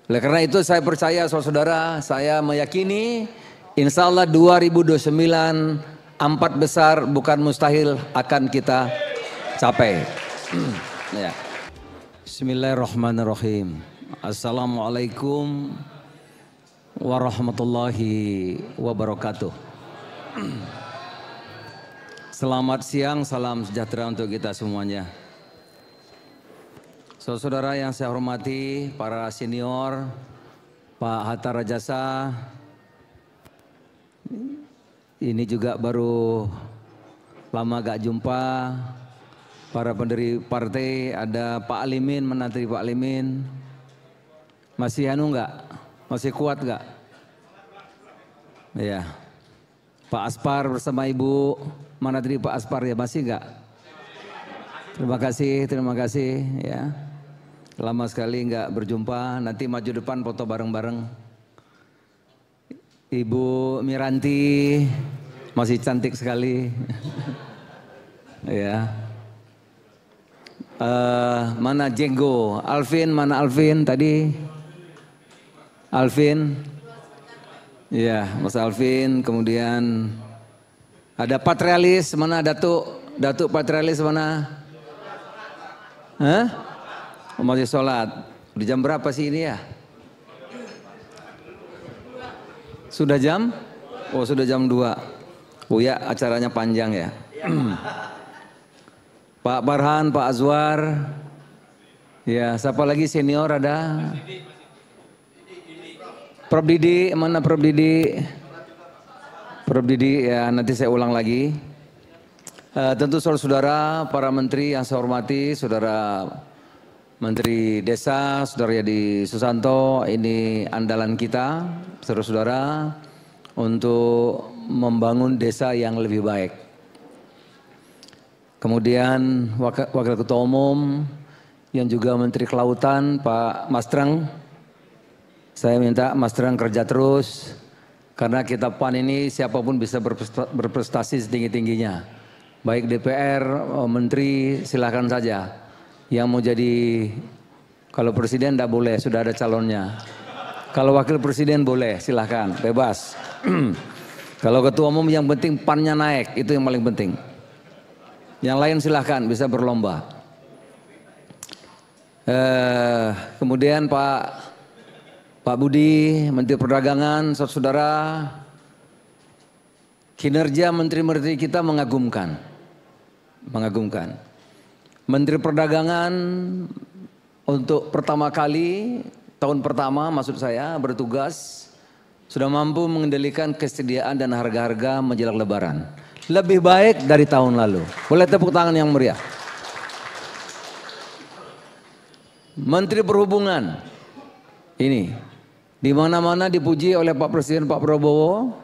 Oleh karena itu saya percaya saudara-saudara, saya meyakini insya Allah 2029 4 besar bukan mustahil akan kita capai. Ya. Bismillahirrahmanirrahim. Assalamualaikum warahmatullahi wabarakatuh. Selamat siang, salam sejahtera untuk kita semuanya. Saudara-saudara yang saya hormati, para senior, Pak Hatta Rajasa, ini juga baru lama gak jumpa. Para pendiri partai, ada Pak Alimin, menanti Pak Alimin. Masih nggak? Masih kuat nggak? Iya. Pak Aspar bersama Ibu, mana tadi Pak Aspar ya, masih nggak? Terima kasih ya. Lama sekali nggak berjumpa, nanti maju depan foto bareng-bareng. Ibu Miranti masih cantik sekali. Ya. Mana Jenggo? Alvin, mana Alvin tadi? Alvin? Ya, Mas Alvin. Kemudian ada Patrialis, mana Datuk Patrialis mana? Hah? Oh, masih sholat. Di jam berapa sih ini ya? Sudah jam? Oh, sudah jam 2. Oh ya, acaranya panjang ya. Pak Farhan, Pak Azwar, ya siapa lagi senior ada? Prof Didi, mana Prof Didi? Prof Didi ya, nanti saya ulang lagi. Tentu saudara-saudara, para menteri yang saya hormati, saudara Menteri Desa, saudara Yadi Susanto, ini andalan kita, saudara-saudara, untuk membangun desa yang lebih baik. Kemudian Wakil Ketua Umum yang juga Menteri Kelautan Pak Mas Treng. Saya minta Mas Treng kerja terus karena kita PAN ini siapapun bisa berprestasi setinggi-tingginya. Baik DPR, Menteri silahkan saja. Yang mau jadi, kalau Presiden tidak boleh, sudah ada calonnya. Kalau Wakil Presiden boleh, silahkan, bebas. Kalau Ketua Umum yang penting PAN-nya naik, itu yang paling penting. Yang lain silahkan bisa berlomba. Kemudian Pak Budi, Menteri Perdagangan, saudara, kinerja menteri-menteri kita mengagumkan. Menteri Perdagangan untuk pertama kali, tahun pertama maksud saya bertugas, sudah mampu mengendalikan kesediaan dan harga-harga menjelang Lebaran. Lebih baik dari tahun lalu. Boleh tepuk tangan yang meriah. Menteri Perhubungan ini di mana-mana dipuji oleh Pak Presiden Pak Prabowo.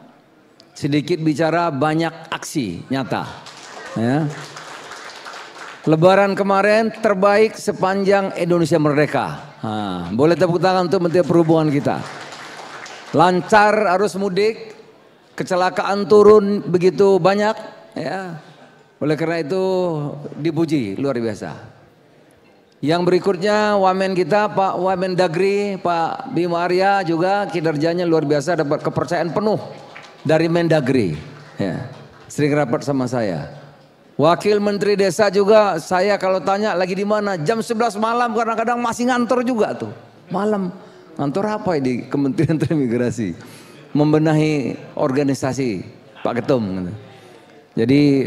Sedikit bicara, banyak aksi nyata. Ya. Lebaran kemarin terbaik sepanjang Indonesia Merdeka. Boleh tepuk tangan untuk Menteri Perhubungan kita. Lancar arus mudik. Kecelakaan turun begitu banyak, ya. Oleh karena itu dipuji luar biasa. Yang berikutnya Wamen kita Pak Wamen Dagri, Pak Bima Arya juga kinerjanya luar biasa, dapat kepercayaan penuh dari Mendagri. Ya. Sering rapat sama saya. Wakil Menteri Desa juga saya kalau tanya lagi di mana, jam 11 malam kadang-kadang masih ngantor juga tuh. Malam ngantor apa di Kementerian Transmigrasi? Membenahi organisasi Pak Ketum. Jadi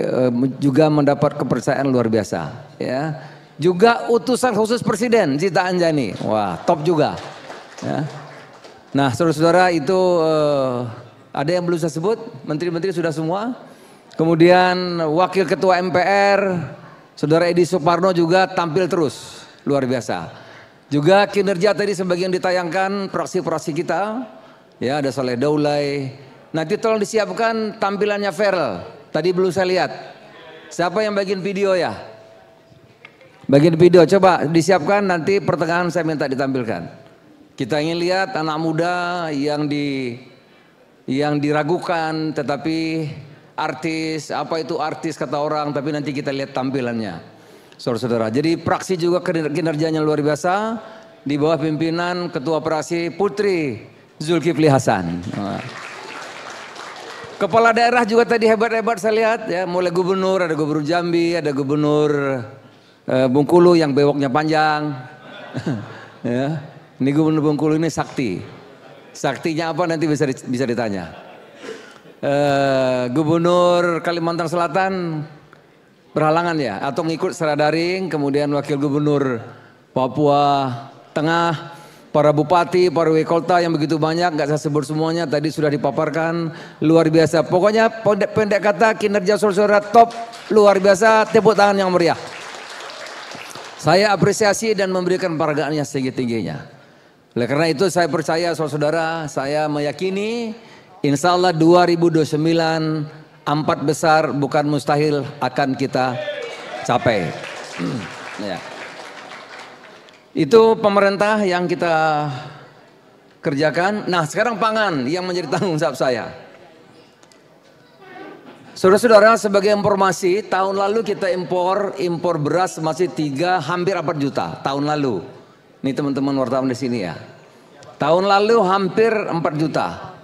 juga mendapat kepercayaan luar biasa. Ya. Juga utusan khusus Presiden Zita Anjani, wah top juga. Ya. Nah saudara-saudara itu ada yang belum saya sebut, menteri-menteri sudah semua. Kemudian Wakil Ketua MPR, Saudara Edi Suparno juga tampil terus, luar biasa. Juga kinerja tadi sebagian ditayangkan praksi-praksi kita. Ya ada Saleh Daulay. Nanti tolong disiapkan tampilannya Ferel. Tadi belum saya lihat. Siapa yang bagian video ya? Bagian video coba disiapkan, nanti pertengahan saya minta ditampilkan. Kita ingin lihat anak muda yang diragukan tetapi artis, apa itu artis kata orang, tapi nanti kita lihat tampilannya. Saudara-saudara. Jadi praksi juga kinerjanya luar biasa. di bawah pimpinan Ketua Operasi Putri Zulkifli Hasan. Kepala daerah juga tadi hebat-hebat saya lihat ya, mulai gubernur, ada gubernur Jambi, ada gubernur Bengkulu yang bewoknya panjang. Ya, ini gubernur Bengkulu ini sakti. Saktinya apa nanti bisa ditanya. Gubernur Kalimantan Selatan berhalangan ya, atau ngikut secara daring. Kemudian wakil gubernur Papua Tengah, para bupati, para wali kota yang begitu banyak, nggak saya sebut semuanya, tadi sudah dipaparkan, luar biasa. Pokoknya pendek kata kinerja saudara top, luar biasa, tepuk tangan yang meriah. Saya apresiasi dan memberikan penghargaannya setinggi-tingginya. Oleh karena itu saya percaya saudara-saudara, saya meyakini insya Allah 2029 4 besar bukan mustahil akan kita capai. Ya. Itu pemerintah yang kita kerjakan. Nah sekarang pangan yang menjadi tanggung jawab saya. Saudara-saudara, sebagai informasi, tahun lalu kita impor beras masih hampir 4 juta tahun lalu. Ini teman-teman wartawan di sini ya. Tahun lalu hampir 4 juta.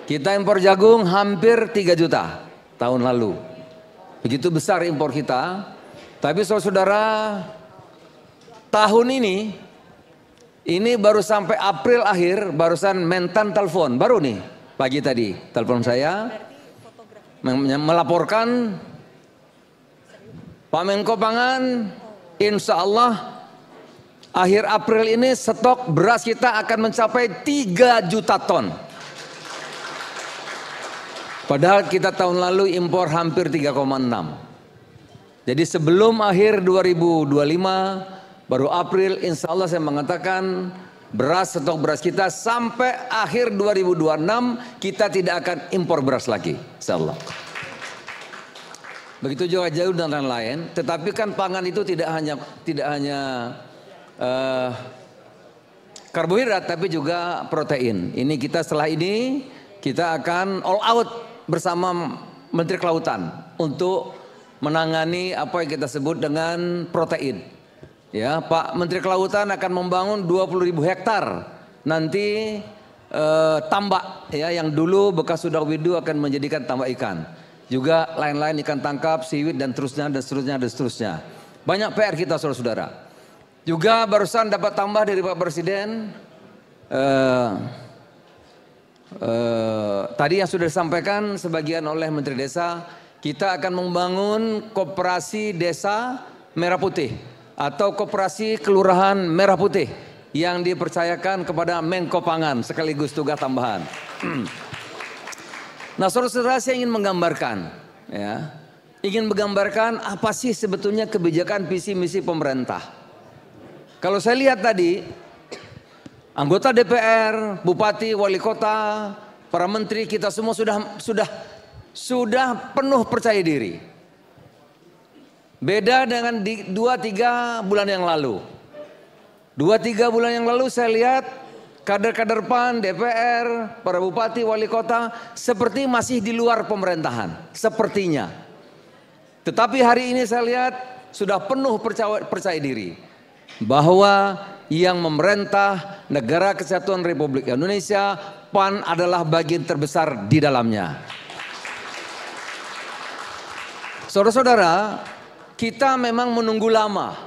Kita impor jagung hampir 3 juta tahun lalu. Begitu besar impor kita. Tapi saudara-saudara, tahun ini baru sampai April akhir, barusan mentan telepon, baru nih pagi tadi telepon saya. Melaporkan Pak Menko Pangan, insya Allah akhir April ini stok beras kita akan mencapai 3 juta ton. Padahal kita tahun lalu impor hampir 3,6. Jadi sebelum akhir 2025 baru April, insya Allah saya mengatakan stok beras kita sampai akhir 2026 kita tidak akan impor beras lagi, insya Allah. Begitu juga jauh dan lain-lain. Tetapi kan pangan itu tidak hanya karbohidrat, tapi juga protein. Ini kita setelah ini kita akan all out bersama Menteri Kelautan untuk menangani apa yang kita sebut dengan protein. Ya, Pak Menteri Kelautan akan membangun 20.000 hektar nanti tambak ya, yang dulu bekas Sudawidu akan menjadikan tambak ikan. Juga lain-lain ikan tangkap, siwit dan seterusnya. Banyak PR kita saudara-saudara. Juga barusan dapat tambah dari Pak Presiden tadi yang sudah disampaikan sebagian oleh Menteri Desa, kita akan membangun koperasi desa Merah Putih atau koperasi kelurahan Merah Putih yang dipercayakan kepada Menko Pangan sekaligus tugas tambahan. Nah saudara-saudara, saya ingin menggambarkan apa sih sebetulnya kebijakan visi misi pemerintah. Kalau saya lihat tadi anggota DPR, bupati, wali kota, para menteri kita semua sudah penuh percaya diri. Beda dengan 2-3 bulan yang lalu. 2-3 bulan yang lalu saya lihat kader-kader PAN, DPR, para bupati, wali kota seperti masih di luar pemerintahan. Sepertinya. Tetapi hari ini saya lihat sudah penuh percaya diri. Bahwa yang memerintah Negara Kesatuan Republik Indonesia, PAN adalah bagian terbesar di dalamnya. Saudara-saudara, kita memang menunggu lama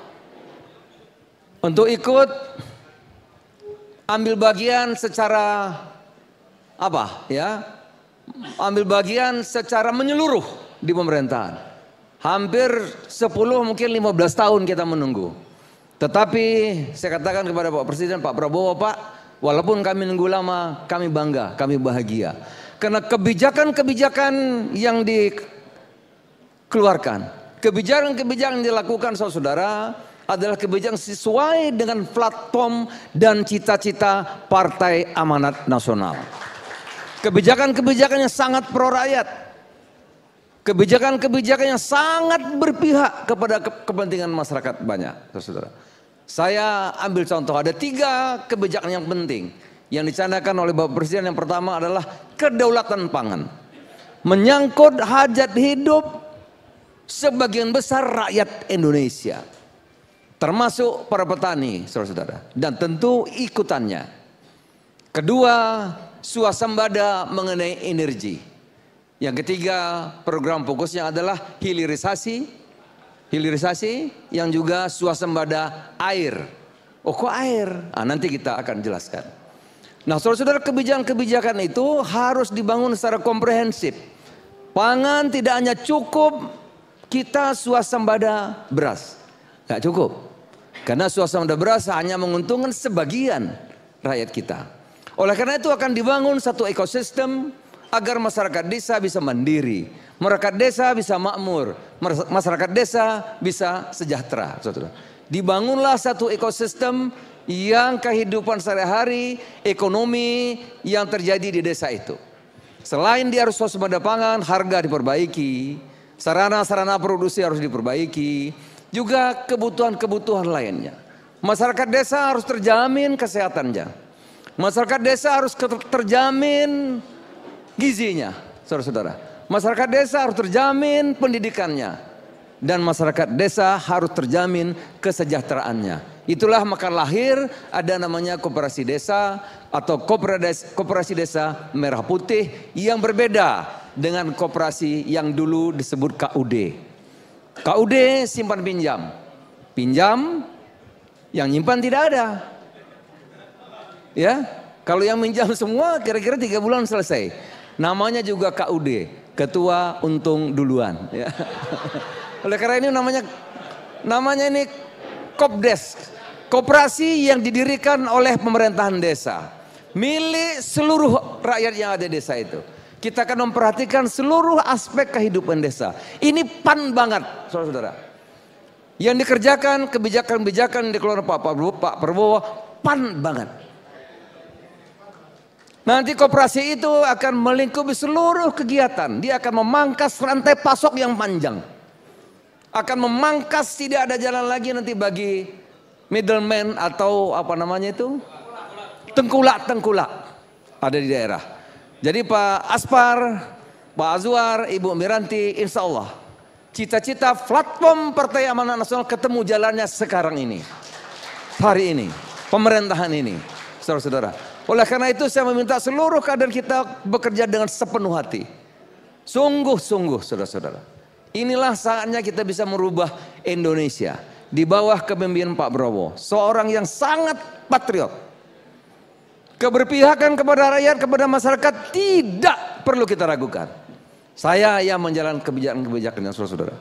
untuk ikut ambil bagian secara ambil bagian secara menyeluruh di pemerintahan. Hampir 10 mungkin 15 tahun kita menunggu. Tetapi saya katakan kepada Pak Presiden, Pak Prabowo, Pak, walaupun kami menunggu lama, kami bangga, kami bahagia. Karena kebijakan-kebijakan yang dikeluarkan, kebijakan-kebijakan yang dilakukan saudara adalah kebijakan sesuai dengan platform dan cita-cita Partai Amanat Nasional. Kebijakan-kebijakan yang sangat pro rakyat. Kebijakan-kebijakan yang sangat berpihak kepada kepentingan masyarakat banyak, saudara. Saya ambil contoh, ada 3 kebijakan yang penting yang dicanangkan oleh Bapak Presiden. Yang pertama adalah kedaulatan pangan. Menyangkut hajat hidup sebagian besar rakyat Indonesia. termasuk para petani, saudara-saudara, dan tentu ikutannya. Kedua, swasembada mengenai energi. Yang ketiga, program fokusnya adalah hilirisasi yang juga swasembada air. Oh, kok air? Nah, nanti kita akan jelaskan. Nah, saudara-saudara, kebijakan-kebijakan itu harus dibangun secara komprehensif. Pangan tidak hanya cukup kita swasembada beras, nggak cukup. Karena swasembada beras hanya menguntungkan sebagian rakyat kita. Oleh karena itu akan dibangun satu ekosistem agar masyarakat desa bisa mandiri, masyarakat desa bisa makmur, masyarakat desa bisa sejahtera. Saudara. Dibangunlah satu ekosistem yang kehidupan sehari-hari, ekonomi yang terjadi di desa itu. Selain dia harus swasembada pangan, harga diperbaiki, sarana-sarana produksi harus diperbaiki, juga kebutuhan-kebutuhan lainnya. Masyarakat desa harus terjamin kesehatannya. Masyarakat desa harus terjamin gizinya, saudara-saudara. Masyarakat desa harus terjamin pendidikannya. Dan masyarakat desa harus terjamin kesejahteraannya. Itulah maka lahir ada namanya koperasi desa atau koperasi desa merah putih yang berbeda dengan koperasi yang dulu disebut KUD. KUD simpan pinjam. Pinjam, yang nyimpan tidak ada. Ya, kalau yang minjam semua kira-kira 3 bulan selesai. Namanya juga KUD, ketua untung duluan. Ya. Oleh karena ini namanya ini Kopdes, koperasi yang didirikan oleh pemerintahan desa, milik seluruh rakyat yang ada di desa itu. Kita akan memperhatikan seluruh aspek kehidupan desa. Ini pan banget, saudara-saudara. Yang dikerjakan kebijakan-kebijakan yang dikeluarkan Pak Prabowo pan banget. Nanti koperasi itu akan melingkupi seluruh kegiatan. Dia akan memangkas rantai pasok yang panjang. Akan memangkas, tidak ada jalan lagi nanti bagi middleman atau apa namanya itu? Tengkulak ada di daerah. Jadi Pak Aspar, Pak Azwar, Ibu Miranti, insya Allah cita-cita platform Partai Amanat Nasional ketemu jalannya sekarang ini. Hari ini, pemerintahan ini, saudara-saudara. Oleh karena itu saya meminta seluruh kader kita bekerja dengan sepenuh hati. Sungguh-sungguh saudara-saudara. Inilah saatnya kita bisa merubah Indonesia di bawah kepemimpinan Pak Prabowo. Seorang yang sangat patriot. Keberpihakan kepada rakyat, kepada masyarakat tidak perlu kita ragukan. Saya yang menjalankan kebijakan-kebijakan yang saudara-saudara.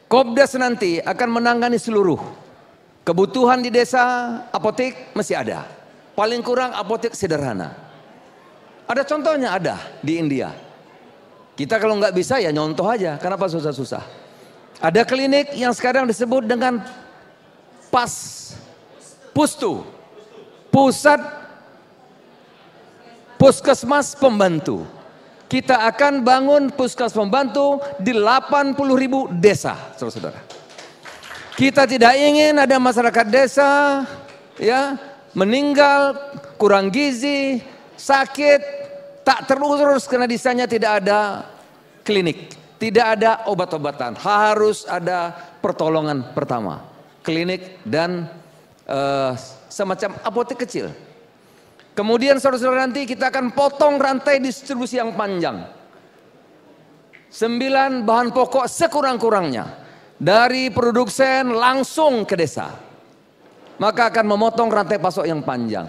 Kopdes nanti akan menangani seluruh kebutuhan di desa. Apotek masih ada. Paling kurang apotek sederhana. Ada contohnya, ada di India. Kita kalau nggak bisa ya nyontoh aja. Kenapa susah-susah? Ada klinik yang sekarang disebut dengan Pustu, pusat puskesmas pembantu. Kita akan bangun puskesmas pembantu di 80.000 desa, saudara-saudara. Kita tidak ingin ada masyarakat desa ya meninggal, kurang gizi, sakit, tak terurus karena di sana tidak ada klinik, tidak ada obat-obatan. Harus ada pertolongan pertama, klinik dan semacam apotek kecil. Kemudian saudara-saudara nanti kita akan potong rantai distribusi yang panjang. 9 bahan pokok sekurang-kurangnya dari produsen langsung ke desa. Maka akan memotong rantai pasok yang panjang.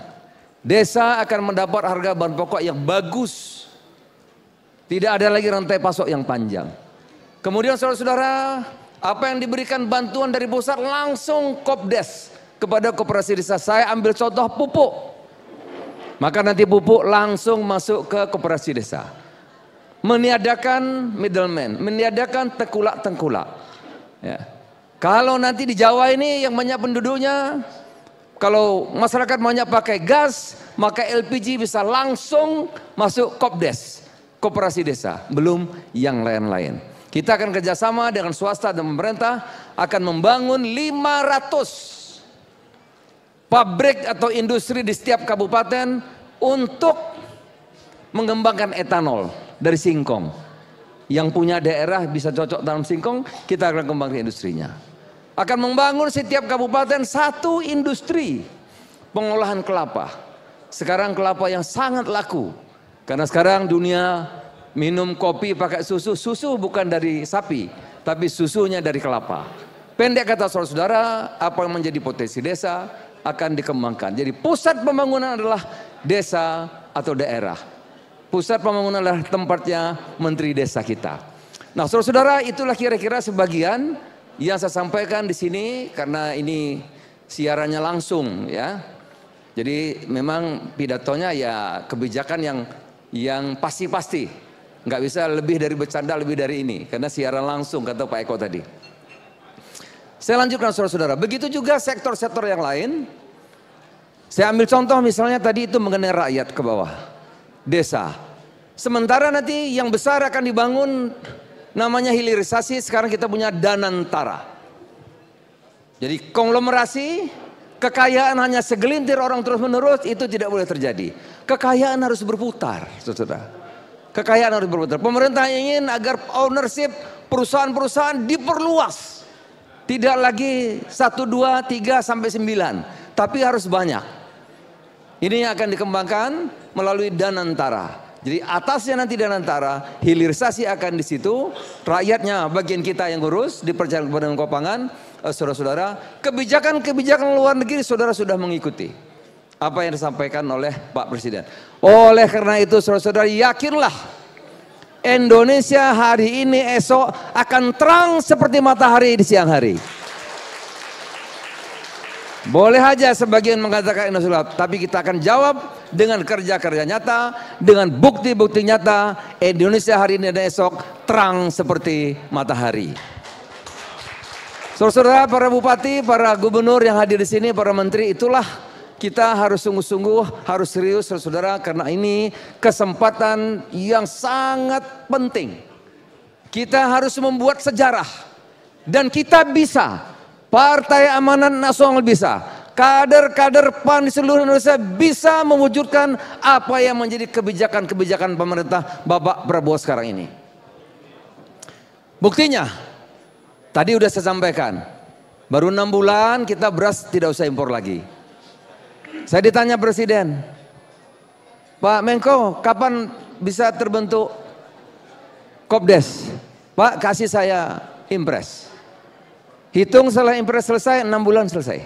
Desa akan mendapat harga bahan pokok yang bagus. Tidak ada lagi rantai pasok yang panjang. Kemudian saudara-saudara, apa yang diberikan bantuan dari pusat langsung Kopdes kepada koperasi desa. Saya ambil contoh pupuk. Maka nanti pupuk langsung masuk ke koperasi desa. Meniadakan middleman, meniadakan tengkulak-tengkulak. Ya. Kalau nanti di Jawa ini yang banyak penduduknya, kalau masyarakat banyak pakai gas, maka LPG bisa langsung masuk Kopdes, koperasi desa, belum yang lain-lain. Kita akan kerjasama dengan swasta dan pemerintah, akan membangun 500 pabrik atau industri di setiap kabupaten untuk mengembangkan etanol dari singkong. Yang punya daerah bisa cocok dalam singkong, kita akan kembangkan industrinya. akan membangun setiap kabupaten satu industri pengolahan kelapa. Sekarang kelapa yang sangat laku. Karena sekarang dunia minum kopi pakai susu. Susu bukan dari sapi, tapi susunya dari kelapa. Pendek kata saudara-saudara, apa yang menjadi potensi desa akan dikembangkan. Jadi pusat pembangunan adalah desa atau daerah. Pusat pembangunan adalah tempatnya menteri desa kita. Nah, saudara-saudara, itulah kira-kira sebagian yang saya sampaikan di sini karena ini siarannya langsung ya. Jadi memang pidatonya ya kebijakan yang pasti-pasti. Nggak bisa lebih dari bercanda, lebih dari ini. Karena siaran langsung kata Pak Eko tadi. Saya lanjutkan saudara-saudara. Begitu juga sektor-sektor yang lain. Saya ambil contoh misalnya tadi itu mengenai rakyat ke bawah. Desa. Sementara nanti yang besar akan dibangun namanya hilirisasi. Sekarang kita punya Danantara. Jadi konglomerasi, kekayaan hanya segelintir orang terus menerus itu tidak boleh terjadi. Kekayaan harus berputar, saudara. Kekayaan harus berputar. Pemerintah ingin agar ownership perusahaan-perusahaan diperluas. Tidak lagi 1, 2, 3 sampai 9, tapi harus banyak. Ini yang akan dikembangkan melalui Danantara. Jadi atasnya nanti Danantara, hilirisasi akan di situ, rakyatnya bagian kita yang ngurus di perjalanan kepada Kopangan, saudara-saudara, kebijakan-kebijakan luar negeri saudara sudah mengikuti apa yang disampaikan oleh Pak Presiden. Oleh karena itu saudara-saudara yakinlah Indonesia hari ini esok akan terang seperti matahari di siang hari. Boleh aja sebagian mengatakan Indonesia, tapi kita akan jawab dengan kerja-kerja nyata, dengan bukti-bukti nyata. Indonesia hari ini dan esok terang seperti matahari. Saudara-saudara, para bupati, para gubernur yang hadir di sini, para menteri, itulah kita harus sungguh-sungguh, harus serius saudara, karena ini kesempatan yang sangat penting. Kita harus membuat sejarah dan kita bisa. Partai Amanat Nasional bisa. Kader-kader PAN di seluruh Indonesia bisa mewujudkan apa yang menjadi kebijakan-kebijakan pemerintah Bapak Prabowo sekarang ini. Buktinya, tadi udah saya sampaikan, baru 6 bulan kita beras tidak usah impor lagi. Saya ditanya Presiden, Pak Menko kapan bisa terbentuk Kopdes? Pak kasih saya impres. Hitung setelah impres selesai 6 bulan selesai.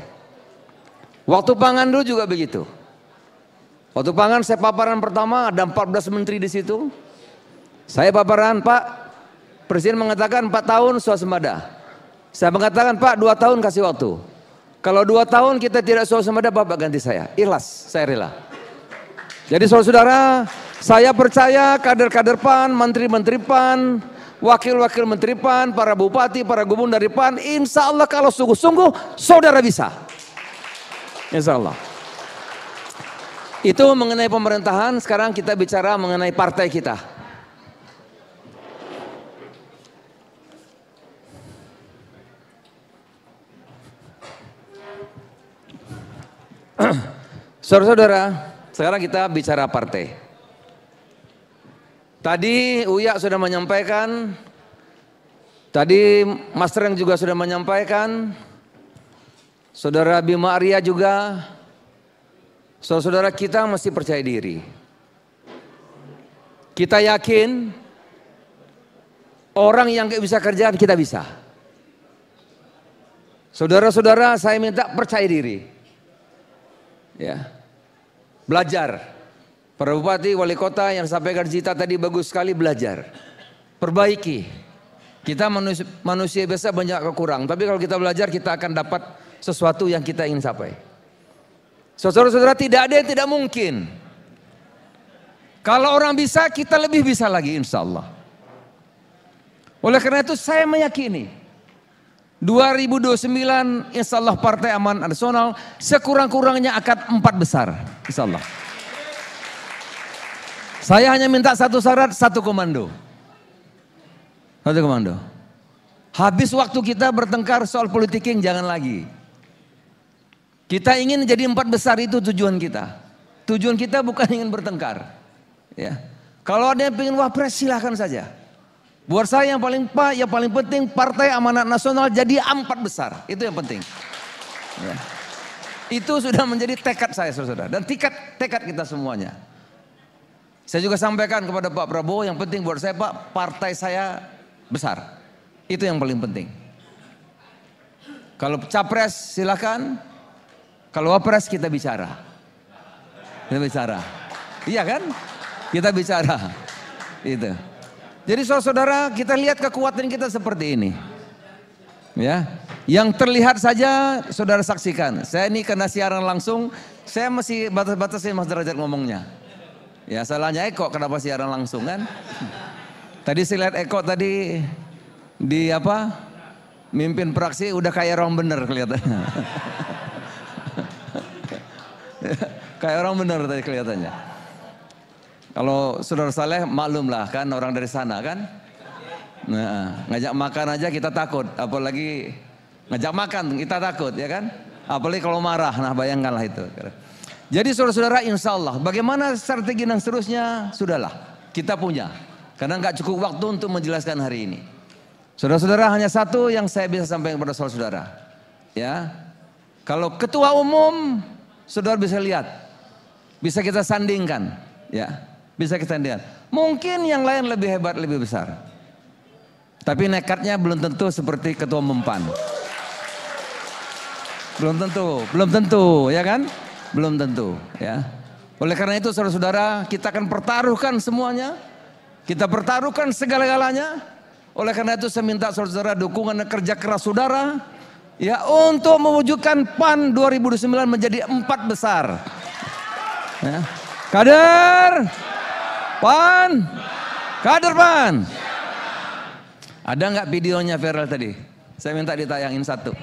Waktu pangan dulu juga begitu. Waktu pangan saya paparan pertama ada 14 menteri di situ. Saya paparan, Pak Presiden mengatakan 4 tahun swasembada. Saya mengatakan Pak 2 tahun kasih waktu. Kalau 2 tahun kita tidak swasembada, Bapak ganti saya. Ikhlas, saya rela. Jadi saudara-saudara, saya percaya kader-kader PAN, menteri-menteri PAN, wakil-wakil menteri PAN, para bupati, para gubernur dari PAN, insya Allah kalau sungguh-sungguh saudara bisa. Insya Allah. Itu mengenai pemerintahan. Sekarang kita bicara mengenai partai kita. Saudara-saudara, sekarang kita bicara partai. Tadi Uya sudah menyampaikan, tadi Mas Reng juga sudah menyampaikan, Saudara Bima Arya juga, saudara-saudara kita mesti percaya diri. Kita yakin orang yang gak bisa kerjaan kita bisa. Saudara-saudara saya minta percaya diri. Ya, belajar. Para bupati, wali kota yang sampaikan Zita tadi bagus sekali, belajar. Perbaiki. Kita manusia biasa banyak kekurang. Tapi kalau kita belajar kita akan dapat sesuatu yang kita ingin capai. Saudara-saudara tidak ada yang tidak mungkin. Kalau orang bisa kita lebih bisa lagi insya Allah. Oleh karena itu saya meyakini 2029 insya Allah Partai Amanat Nasional sekurang-kurangnya akan 4 besar insya Allah. Saya hanya minta satu syarat, satu komando. Satu komando. Habis waktu kita bertengkar soal politik jangan lagi. Kita ingin jadi 4 besar, itu tujuan kita. Tujuan kita bukan ingin bertengkar. Ya. Kalau ada yang ingin wapres silahkan saja. Buat saya yang paling penting Partai Amanat Nasional jadi 4 besar. Itu yang penting. Ya. Itu sudah menjadi tekad saya saudara. Dan tekad kita semuanya. Saya juga sampaikan kepada Pak Prabowo, yang penting buat saya Pak, partai saya besar. Itu yang paling penting. Kalau capres silakan, kalau wapres kita bicara. Kita bicara. Iya kan? Kita bicara. Itu. Jadi saudara, kita lihat kekuatan kita seperti ini. Ya, yang terlihat saja saudara saksikan. Saya ini kena siaran langsung, saya masih batas-batasin Mas Derajat ngomongnya. Ya salahnya Eko, kenapa siaran langsung kan? Tadi saya lihat Eko tadi di apa? Mimpin praksi udah kayak orang bener kelihatannya. Kayak orang bener tadi kelihatannya. Kalau saudara Saleh maklum lah kan, orang dari sana kan. Nah, ngajak makan aja kita takut, apalagi ngajak makan kita takut ya kan. Apalagi kalau marah, nah bayangkanlah itu. Jadi saudara-saudara, insya Allah bagaimana strategi dan seterusnya sudahlah kita punya. Karena nggak cukup waktu untuk menjelaskan hari ini. Saudara-saudara, hanya satu yang saya bisa sampaikan kepada saudara. Ya, kalau ketua umum saudara bisa lihat, bisa kita sandingkan, ya, bisa kita lihat. Mungkin yang lain lebih hebat, lebih besar. Tapi nekatnya belum tentu seperti ketua umum PAN. Belum tentu, ya kan? Belum tentu, ya. Oleh karena itu saudara-saudara, kita akan pertaruhkan semuanya. Kita pertaruhkan segala-galanya. Oleh karena itu saya minta saudara dukungan dan kerja keras saudara, ya, untuk mewujudkan PAN 2009 menjadi 4 besar. Ya. Kader PAN, kader PAN. Ada nggak videonya viral tadi? Saya minta ditayangin satu.